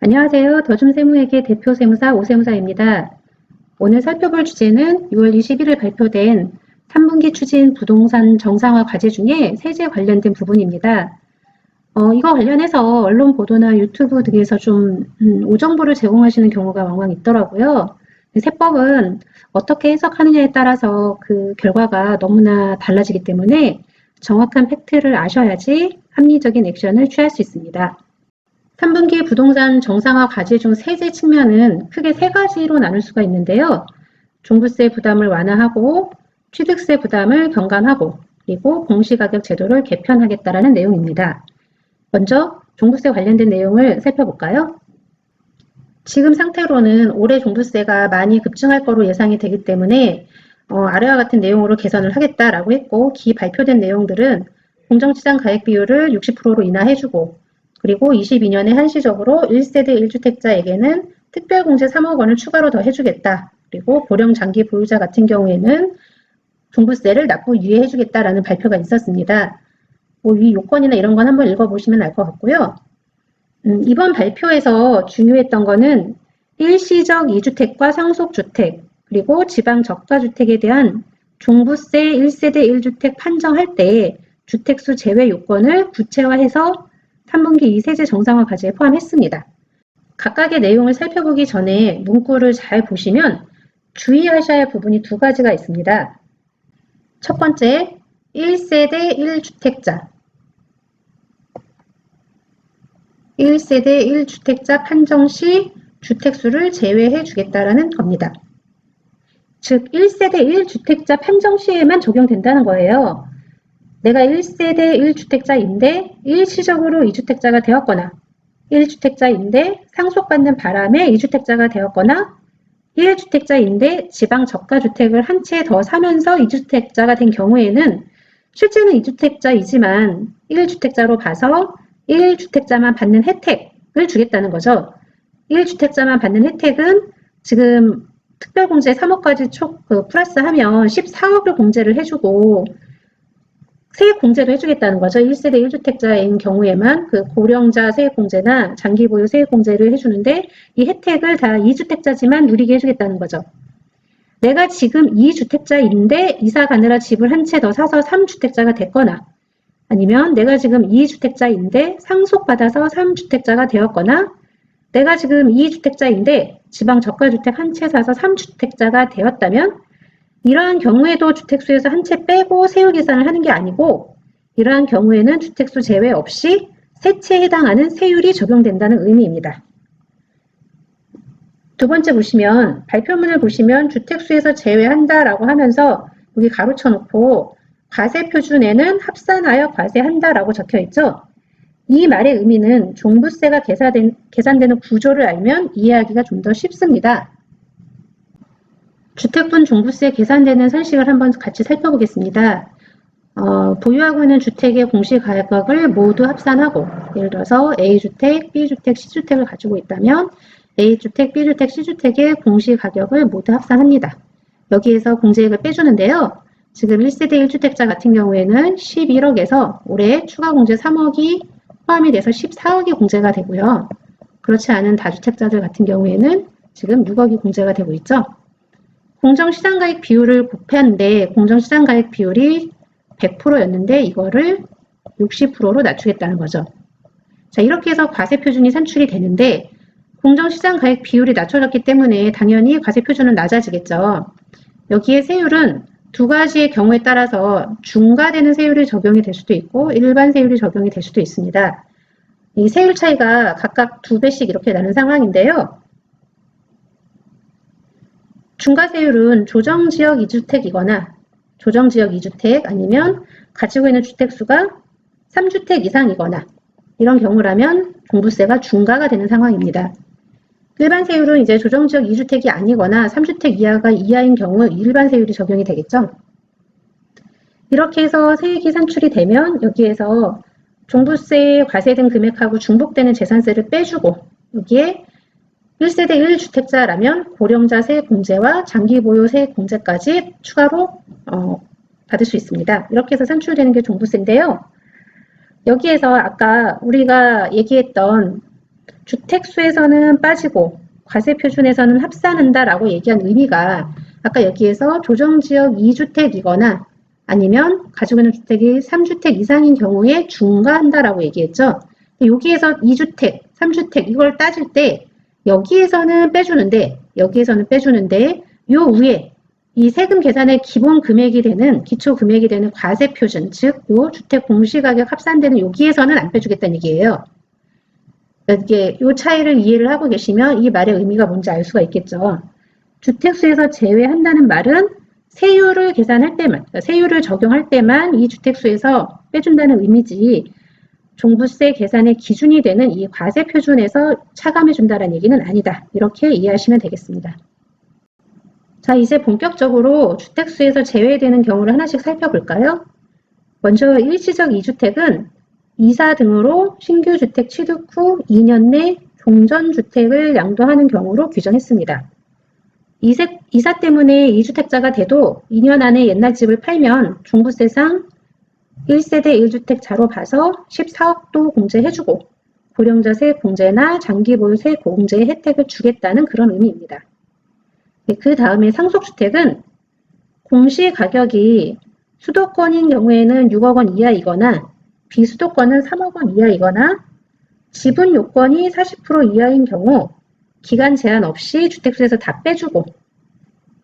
안녕하세요. 더줌세무회계 대표 세무사 오세무사입니다. 오늘 살펴볼 주제는 6월 21일 발표된 3분기 추진 부동산 정상화 과제 중에 세제 관련된 부분입니다. 이거 관련해서 언론 보도나 유튜브 등에서 좀 오정보를 제공하시는 경우가 왕왕 있더라고요. 세법은 어떻게 해석하느냐에 따라서 그 결과가 너무나 달라지기 때문에 정확한 팩트를 아셔야지 합리적인 액션을 취할 수 있습니다. 3분기 부동산 정상화 과제 중 세제 측면은 크게 세 가지로 나눌 수가 있는데요. 종부세 부담을 완화하고 취득세 부담을 경감하고 그리고 공시가격 제도를 개편하겠다라는 내용입니다. 먼저 종부세 관련된 내용을 살펴볼까요? 지금 상태로는 올해 종부세가 많이 급증할 거로 예상이 되기 때문에 아래와 같은 내용으로 개선을 하겠다라고 했고, 발표된 내용들은 공정시장 가액 비율을 60%로 인하해주고, 그리고 22년에 한시적으로 1세대 1주택자에게는 특별공제 3억 원을 추가로 더 해주겠다. 그리고 고령 장기 보유자 같은 경우에는 종부세를 납부 유예해주겠다라는 발표가 있었습니다. 이 요건이나 이런 건 한번 읽어보시면 알 것 같고요. 이번 발표에서 중요했던 거는 일시적 2주택과 상속주택, 그리고 지방 저가주택에 대한 종부세 1세대 1주택 판정할 때 주택수 제외 요건을 구체화해서 3분기 이 세제 정상화 과제에 포함했습니다. 각각의 내용을 살펴보기 전에 문구를 잘 보시면 주의하셔야 할 부분이 두 가지가 있습니다. 첫 번째, 1세대 1주택자. 1세대 1주택자 판정 시 주택수를 제외해 주겠다라는 겁니다. 즉, 1세대 1주택자 판정 시에만 적용된다는 거예요. 내가 1세대 1주택자인데 일시적으로 2주택자가 되었거나 1주택자인데 상속받는 바람에 2주택자가 되었거나 1주택자인데 지방 저가주택을 한 채 더 사면서 2주택자가 된 경우에는 실제는 2주택자이지만 1주택자로 봐서 1주택자만 받는 혜택을 주겠다는 거죠. 1주택자만 받는 혜택은 지금 특별공제 3억까지 플러스하면 14억을 공제를 해주고 세액공제도 해주겠다는 거죠. 1세대 1주택자인 경우에만 그 고령자 세액공제나 장기보유 세액공제를 해주는데 이 혜택을 다 2주택자지만 누리게 해주겠다는 거죠. 내가 지금 2주택자인데 이사 가느라 집을 한 채 더 사서 3주택자가 됐거나 아니면 내가 지금 2주택자인데 상속받아서 3주택자가 되었거나 내가 지금 2주택자인데 지방 저가주택 한 채 사서 3주택자가 되었다면 이러한 경우에도 주택수에서 한 채 빼고 세율 계산을 하는 게 아니고 이러한 경우에는 주택수 제외 없이 세 채에 해당하는 세율이 적용된다는 의미입니다. 두 번째 보시면 발표문을 보시면 주택수에서 제외한다라고 하면서 여기 가로쳐 놓고 과세표준에는 합산하여 과세한다라고 적혀 있죠. 이 말의 의미는 종부세가 계산되는 구조를 알면 이해하기가 좀 더 쉽습니다. 주택분 종부세 계산되는 산식을 한번 같이 살펴보겠습니다. 보유하고 있는 주택의 공시가격을 모두 합산하고 예를 들어서 A주택, B주택, C주택을 가지고 있다면 A주택, B주택, C주택의 공시가격을 모두 합산합니다. 여기에서 공제액을 빼주는데요. 지금 1세대 1주택자 같은 경우에는 11억에서 올해 추가 공제 3억이 포함이 돼서 14억이 공제가 되고요. 그렇지 않은 다주택자들 같은 경우에는 지금 6억이 공제가 되고 있죠. 공정시장가액 비율을 곱했는데 공정시장가액 비율이 100%였는데 이거를 60%로 낮추겠다는 거죠. 자, 이렇게 해서 과세표준이 산출이 되는데 공정시장가액 비율이 낮춰졌기 때문에 당연히 과세표준은 낮아지겠죠. 여기에 세율은 두 가지의 경우에 따라서 중과되는 세율이 적용이 될 수도 있고 일반 세율이 적용이 될 수도 있습니다. 이 세율 차이가 각각 2배씩 이렇게 나는 상황인데요. 중과세율은 조정지역 2주택이거나 조정지역 2주택 아니면 가지고 있는 주택수가 3주택 이상이거나 이런 경우라면 종부세가 중과가 되는 상황입니다. 일반 세율은 이제 조정지역 2주택이 아니거나 3주택 이하인 경우 일반 세율이 적용이 되겠죠. 이렇게 해서 세액이 산출이 되면 여기에서 종부세, 과세 등 금액하고 중복되는 재산세를 빼주고 여기에 1세대 1주택자라면 고령자 세액공제와 장기보유 세액공제까지 추가로 받을 수 있습니다. 이렇게 해서 산출되는 게 종부세인데요. 여기에서 아까 우리가 얘기했던 주택수에서는 빠지고 과세표준에서는 합산한다라고 얘기한 의미가 아까 여기에서 조정지역 2주택이거나 아니면 가지고 있는 주택이 3주택 이상인 경우에 중과한다라고 얘기했죠. 여기에서 2주택, 3주택 이걸 따질 때 여기에서는 빼주는데 요 위에 이 세금 계산의 기본 금액이 되는 기초 금액이 되는 과세표준, 즉 요 주택 공시가격 합산되는 여기에서는 안 빼주겠다는 얘기예요. 이게 요 차이를 이해를 하고 계시면 이 말의 의미가 뭔지 알 수가 있겠죠. 주택수에서 제외한다는 말은 세율을 계산할 때만, 세율을 적용할 때만 이 주택수에서 빼준다는 의미지 종부세 계산의 기준이 되는 이 과세표준에서 차감해 준다는 얘기는 아니다. 이렇게 이해하시면 되겠습니다. 자, 이제 본격적으로 주택수에서 제외되는 경우를 하나씩 살펴볼까요? 먼저 일시적 2주택은 이사 등으로 신규 주택 취득 후 2년 내 종전주택을 양도하는 경우로 규정했습니다. 이사 때문에 2주택자가 돼도 2년 안에 옛날 집을 팔면 종부세상 1세대 1주택자로 봐서 14억도 공제해주고 고령자세 공제나 장기보유세 공제의 혜택을 주겠다는 그런 의미입니다. 그 다음에 상속주택은 공시가격이 수도권인 경우에는 6억 원 이하이거나 비수도권은 3억 원 이하이거나 지분 요건이 40% 이하인 경우 기간 제한 없이 주택수에서 다 빼주고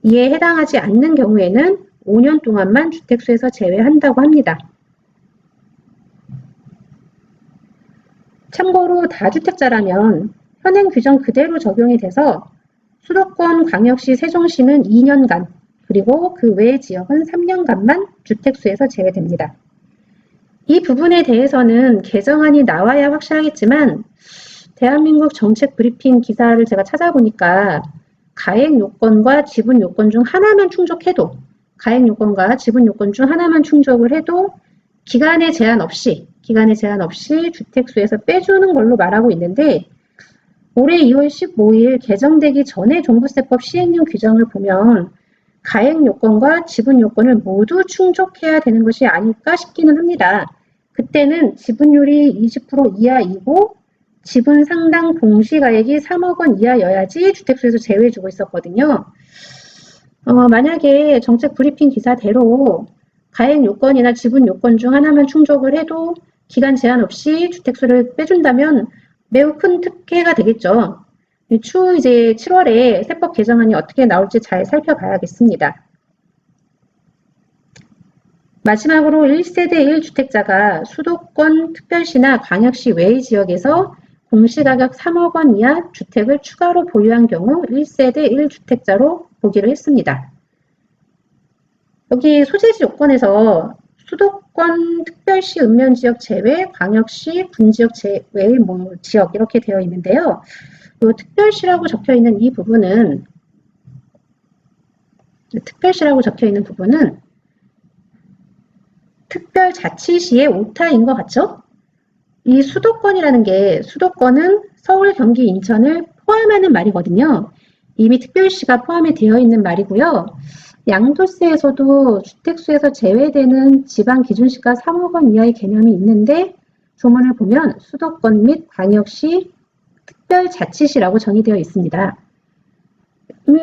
이에 해당하지 않는 경우에는 5년 동안만 주택수에서 제외한다고 합니다. 참고로 다주택자라면 현행 규정 그대로 적용이 돼서 수도권, 광역시, 세종시는 2년간 그리고 그 외 지역은 3년간만 주택수에서 제외됩니다. 이 부분에 대해서는 개정안이 나와야 확실하겠지만 대한민국 정책 브리핑 기사를 제가 찾아보니까 가액 요건과 지분 요건 중 하나만 충족해도 가액 요건과 지분 요건 중 하나만 충족을 해도 기간의 제한 없이 주택수에서 빼주는 걸로 말하고 있는데 올해 2월 15일 개정되기 전에 종부세법 시행령 규정을 보면 가액 요건과 지분 요건을 모두 충족해야 되는 것이 아닐까 싶기는 합니다. 그때는 지분율이 20% 이하이고 지분 상당 공시가액이 3억 원 이하여야지 주택수에서 제외해주고 있었거든요. 만약에 정책 브리핑 기사대로 가액 요건이나 지분 요건 중 하나만 충족을 해도 기간 제한 없이 주택수를 빼준다면 매우 큰 특혜가 되겠죠. 추후 이제 7월에 세법 개정안이 어떻게 나올지 잘 살펴봐야겠습니다. 마지막으로 1세대 1주택자가 수도권, 특별시나 광역시 외의 지역에서 공시가격 3억 원 이하 주택을 추가로 보유한 경우 1세대 1주택자로 보기로 했습니다. 여기 소재지 요건에서 수도권, 특별시 읍면지역 제외, 광역시, 군지역 제외의 지역 이렇게 되어 있는데요. 이 특별시라고 적혀 있는 이 부분은 특별자치시의 오타인 것 같죠? 이 수도권이라는 게 수도권은 서울, 경기, 인천을 포함하는 말이거든요. 이미 특별시가 포함이 되어 있는 말이고요. 양도세에서도 주택수에서 제외되는 지방기준시가 3억 원 이하의 개념이 있는데 조문을 보면 수도권 및 광역시 특별자치시라고 정의되어 있습니다.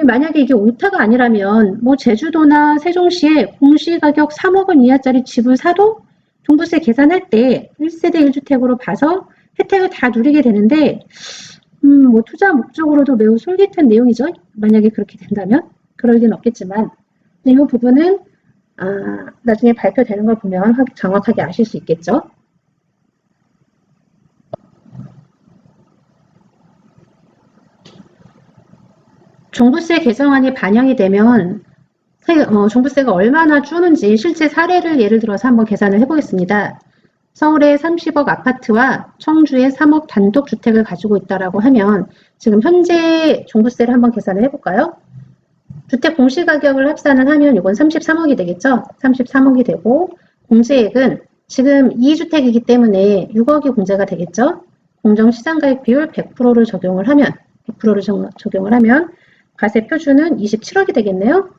만약에 이게 오타가 아니라면 제주도나 세종시에 공시가격 3억 원 이하짜리 집을 사도 종부세 계산할 때 1세대 1주택으로 봐서 혜택을 다 누리게 되는데 투자 목적으로도 매우 솔깃한 내용이죠. 만약에 그렇게 된다면 그럴 리는 없겠지만 이 부분은 나중에 발표되는 걸 보면 정확하게 아실 수 있겠죠. 종부세 개정안이 반영이 되면 종부세가 얼마나 주는지 실제 사례를 예를 들어서 한번 계산을 해보겠습니다. 서울의 30억 아파트와 청주의 3억 단독주택을 가지고 있다라고 하면 지금 현재 종부세를 한번 계산을 해볼까요? 주택 공시가격을 합산을 하면 이건 33억이 되겠죠? 33억이 되고 공제액은 지금 2주택이기 때문에 6억이 공제가 되겠죠? 공정시장가액 비율 100%를 적용을 하면 과세 표준은 27억이 되겠네요.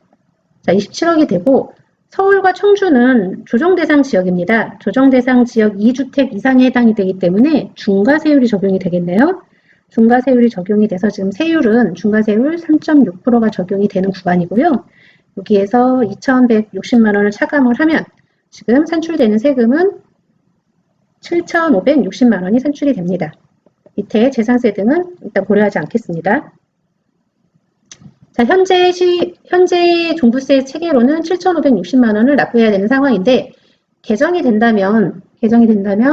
자, 27억이 되고 서울과 청주는 조정대상 지역입니다. 조정대상 지역 2주택 이상에 해당이 되기 때문에 중과세율이 적용이 되겠네요. 중과세율이 적용이 돼서 지금 세율은 중과세율 3.6%가 적용이 되는 구간이고요. 여기에서 2,160만 원을 차감을 하면 지금 산출되는 세금은 7,560만 원이 산출이 됩니다. 밑에 재산세 등은 일단 고려하지 않겠습니다. 자, 현재 종부세 체계로는 7,560만 원을 납부해야 되는 상황인데 개정이 된다면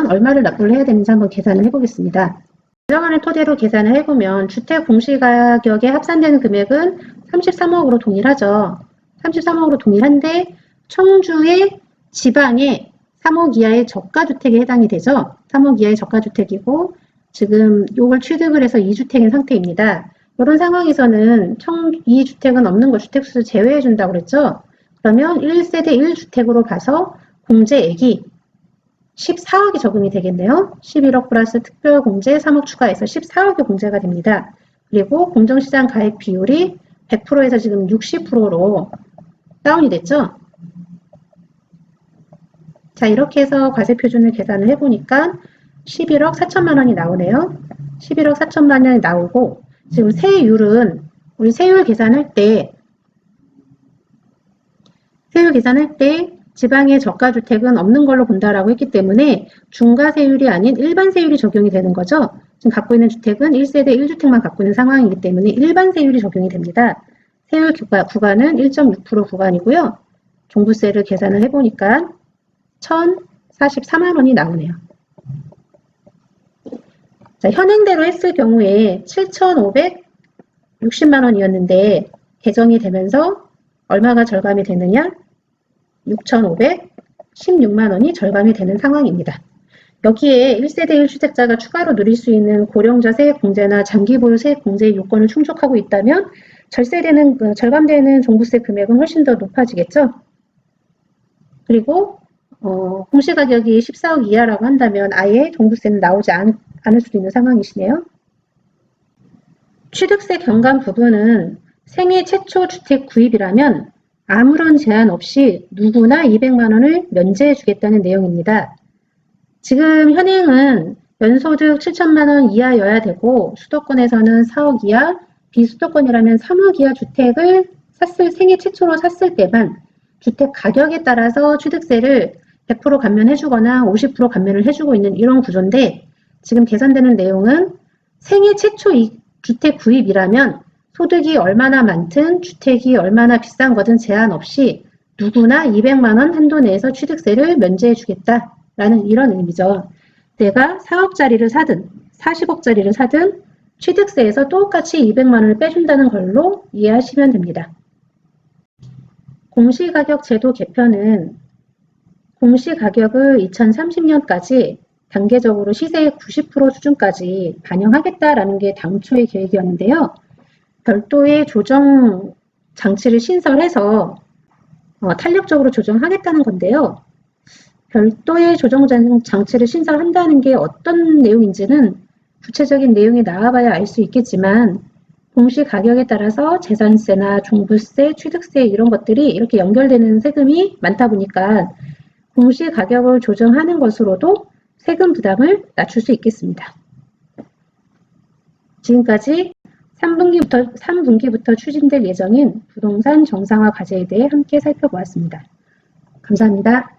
얼마를 납부를 해야 되는지 한번 계산을 해보겠습니다. 개정안을 토대로 계산을 해보면 주택 공시가격에 합산되는 금액은 33억으로 동일하죠. 33억으로 동일한데 청주의 지방의 3억 이하의 저가주택에 해당이 되죠. 3억 이하의 저가주택이고 지금 이걸 취득을 해서 2주택인 상태입니다. 이런 상황에서는 이 주택은 없는 거 주택수를 제외해 준다고 그랬죠. 그러면 1세대 1주택으로 봐서 공제액이 14억이 적용이 되겠네요. 11억 플러스 특별공제 3억 추가해서 14억이 공제가 됩니다. 그리고 공정시장 가액 비율이 100%에서 지금 60%로 다운이 됐죠. 자, 이렇게 해서 과세표준을 계산을 해보니까 11억 4천만 원이 나오네요. 11억 4천만 원이 나오고 지금 세율은 우리 세율 계산할 때 지방의 저가주택은 없는 걸로 본다라고 했기 때문에 중과세율이 아닌 일반 세율이 적용이 되는 거죠. 지금 갖고 있는 주택은 1세대 1주택만 갖고 있는 상황이기 때문에 일반 세율이 적용이 됩니다. 세율 구간은 1.6% 구간이고요. 종부세를 계산을 해보니까 1,044만 원이 나오네요. 자, 현행대로 했을 경우에 7,560만 원이었는데 개정이 되면서 얼마가 절감이 되느냐? 6,516만 원이 절감이 되는 상황입니다. 여기에 1세대 1주택자가 추가로 누릴 수 있는 고령자 세액 공제나 장기 보유 세액 공제의 요건을 충족하고 있다면 절감되는 종부세 금액은 훨씬 더 높아지겠죠. 그리고 공시가격이 14억 이하라고 한다면 아예 종부세는 나오지 않을 수도 있는 상황이시네요. 취득세 경감 부분은 생애 최초 주택 구입이라면 아무런 제한 없이 누구나 200만 원을 면제해 주겠다는 내용입니다. 지금 현행은 연소득 7천만 원 이하여야 되고 수도권에서는 4억 이하, 비수도권이라면 3억 이하 주택을 생애 최초로 샀을 때만 주택 가격에 따라서 취득세를 100% 감면해 주거나 50% 감면을 해주고 있는 이런 구조인데 지금 계산되는 내용은 생애 최초 주택 구입이라면 소득이 얼마나 많든 주택이 얼마나 비싼 거든 제한 없이 누구나 200만 원 한도 내에서 취득세를 면제해 주겠다라는 이런 의미죠. 내가 4억짜리를 사든 40억짜리를 사든 취득세에서 똑같이 200만 원을 빼준다는 걸로 이해하시면 됩니다. 공시가격 제도 개편은 공시가격을 2030년까지 단계적으로 시세의 90% 수준까지 반영하겠다라는 게 당초의 계획이었는데요. 별도의 조정 장치를 신설해서 탄력적으로 조정하겠다는 건데요. 별도의 조정 장치를 신설한다는 게 어떤 내용인지는 구체적인 내용이 나와봐야 알 수 있겠지만 공시가격에 따라서 재산세나 종부세, 취득세 이런 것들이 이렇게 연결되는 세금이 많다 보니까 공시가격을 조정하는 것으로도 세금 부담을 낮출 수 있겠습니다. 지금까지 3분기부터 추진될 예정인 부동산 정상화 과제에 대해 함께 살펴보았습니다. 감사합니다.